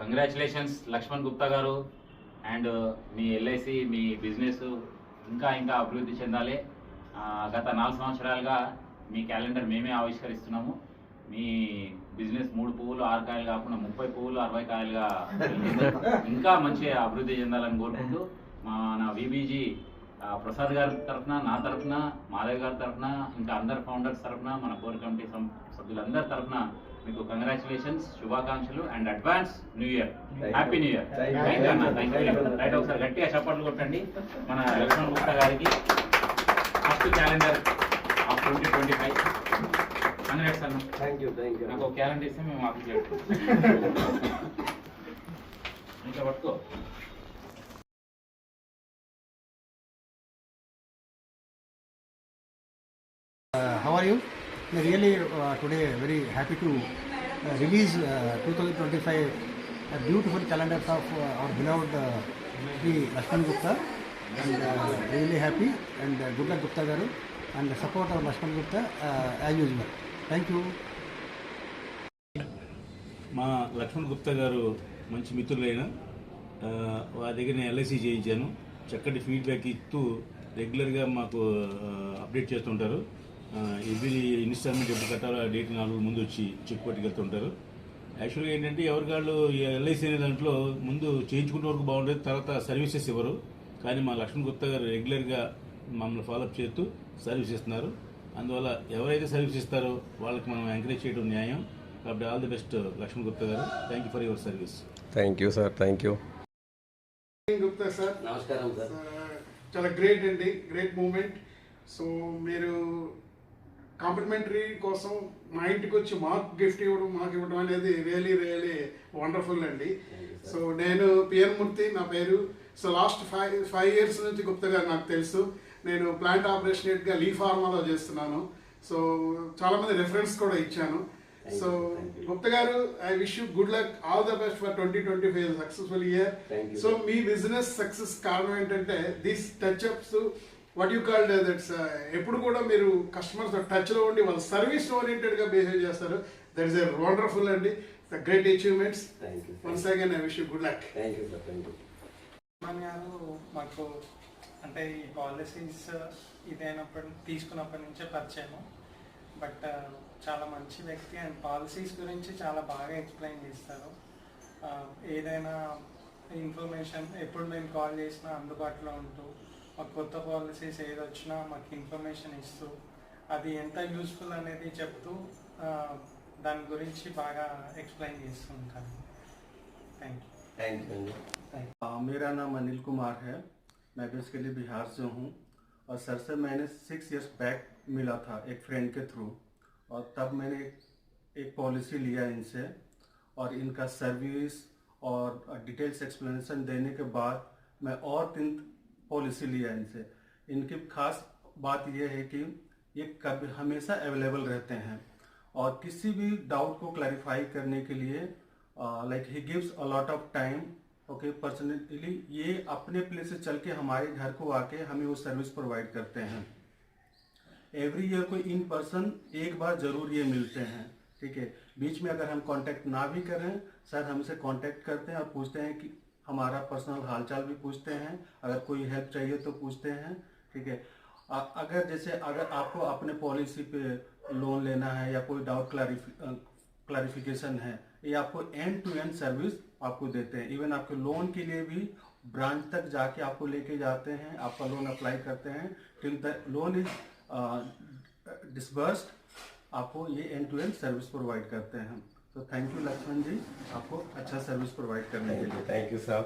Congratulations Laxman Gupta గారు. And me LIC me business ఇంకా ఇంకా అభివృద్ధి చెందాలి. గత 4 సంవత్సరాలుగా మీ క్యాలెండర్ మేమే ఆవిష్కరిస్తున్నాము. మీ బిజినెస్ 3 పువ్వులు 6 కాయలు కాకుండా 30 పువ్వులు 60 కాయలుగా ఇంకా మంచి అభివృద్ధి చెందాలని కోరుకుంటూ మన విబీజీ ప్రసాద్ గారి తరఫున, నా తరఫున, మాధవ్ గారి తరఫున, ఇంకా అందరు ఫౌండర్స్ తరఫున, మన కోర్ కమిటీ సభ్యులందరి తరఫున మీకు కంగ్రాచులేషన్స్, శుభాకాంక్షలు and advance new year. Happy new year. Thank you అన్న. Thank you. రైట్, ఒకసారి గట్టిగా చప్పట్లు కొట్టండి మన లక్ష్మణ్ గుప్తా గారికి. First calendar of 2025. కంగ్రాట్స్ అన్న. Thank you. నాకు ఒక క్యాలెండర్ ఇస్తే మేము ఆఫీస్ ఇంకా పట్టుకో. How are you? Really today very happy to release 2025 a beautiful calendar of our beloved Sri Lakshman Gupta, and really happy, and good luck Gupta garu, and support our Lakshman Gupta as usual. Thank you. మా లక్ష్మణ్ గుప్తా గారు మంచి మిత్రులైన వారి దగ్గర నేను LIC చేయించాను. చక్కటి feedback ఇస్తూ రెగ్యులర్గా మాకు అప్డేట్ చేస్తుంటారు. ఎవ్రీ ఇన్స్టాల్మెంట్ ఎప్పుడు కట్టాలో ఆ డేట్ 4 రోజుల ముందు వచ్చి చెక్ పట్టుకెళ్తుంటారు. యాక్చువల్గా ఏంటంటే ఎవరికాళ్ళు ఎల్ఐసి అనే దాంట్లో ముందు చేయించుకునే వరకు బాగుండేది, తర్వాత సర్వీసెస్ ఇవ్వరు. కానీ మా లక్ష్మణ్ గుప్తా గారు రెగ్యులర్గా మమ్మల్ని ఫాలోఅప్ చేస్తూ సర్వీస్ ఇస్తున్నారు. అందువల్ల ఎవరైతే సర్వీస్ ఇస్తారో వాళ్ళకి మనం ఎంకరేజ్ చేయడం న్యాయం. కాబట్టి all the best Lakshman Gupta గారు. Thank you for your service. Thank you sir. Thank you. Gupta sir, నమస్కారం సార్. చాలా గ్రేట్ అండి, గ్రేట్ మూమెంట్. సో మీరు కాంప్లిమెంటరీ కోసం మా ఇంటికి వచ్చి మాకు గిఫ్ట్ ఇవ్వడం అనేది రియలీ వండర్ఫుల్ అండి. సో నేను పిఎన్ మూర్తి నా పేరు. సో లాస్ట్ 5 years నుంచి గుప్తా గారు నాకు తెలుసు. నేను ప్లాంట్ ఆపరేషనేట్గా లీ ఫార్మాలో చేస్తున్నాను. సో చాలామంది రెఫరెన్స్ కూడా ఇచ్చాను. సో గుప్తా గారు, I wish you good luck, all the best for 2025 successful year. So me business success కారణం ఏంటంటే these touch-ups, what you called that's, ఎప్పుడు కూడా మీరు కస్టమర్స్ టచ్లో ఉండి వాళ్ళ సర్వీస్ ఓరియంటెడ్గా బిహేవ్ చేస్తారు. దట్ ఈస్ ఎ వండర్ఫుల్ అండి, great achievements. Once again I wish you good luck. Thank you sir. Thank you. మాకు అంటే ఈ పాలసీస్ తీసుకున్నప్పటి నుంచే పరిచయం. బట్ చాలా మంచి వ్యక్తి అండ్ పాలసీస్ గురించి చాలా బాగా ఎక్స్ప్లెయిన్ చేస్తారు. ఏదైనా ఇన్ఫర్మేషన్ ఎప్పుడు మేము కాల్ చేసినా అందుబాటులో ఉంటూ, మాకు కొత్త పాలసీస్ ఏది వచ్చినా మాకు ఇన్ఫర్మేషన్ ఇస్తూ, అది ఎంత యూస్ఫుల్ అనేది చెప్తూ దాని గురించి బాగా एक्सप्लेन చేస్తూ ఉంటారు. Thank you. मेरा नाम अनिल कुमार है. मैं बेसिकली बिहार से हूँ और सर से मैंने 6 years बैक मिला था एक फ्रेंड के थ्रू, और तब मैंने एक पॉलिसी लिया इनसे, और इनका सर्विस और डिटेल्स एक्सप्लेनेशन देने के बाद मैं और 3 पॉलिसी लिया इनसे. इनकी खास बात यह है कि ये कभी हमेशा अवेलेबल रहते हैं और किसी भी डाउट को क्लैरिफाई करने के लिए like he gives a lot of time. Okay, personally ये अपने प्लेस से चल के हमारे घर को आके हमें वो सर्विस प्रोवाइड करते हैं. एवरी ईयर को इन पर्सन एक बार जरूर ये मिलते हैं. ठीक है, बीच में अगर हम कांटेक्ट ना भी करें, सर हमसे कांटेक्ट करते हैं और पूछते हैं कि हमारा पर्सनल हालचाल भी पूछते हैं, अगर कोई हेल्प चाहिए तो पूछते हैं. ठीक है, अगर आपको अपने पॉलिसी पे लोन लेना है या कोई डाउट क्लैरिफिकेशन है, ये आपको एंड टू एंड सर्विस आपको देते हैं. इवन आपके लोन के लिए भी ब्रांच तक जाके आपको लेके जाते हैं, आपका लोन अप्लाई करते हैं till the loan is disbursed. आपको ये end to end service provide करते हैं. तो थैंक यू लक्ष्मण जी, आपको अच्छा सर्विस प्रोवाइड करने के लिए. थैंक यू साहब.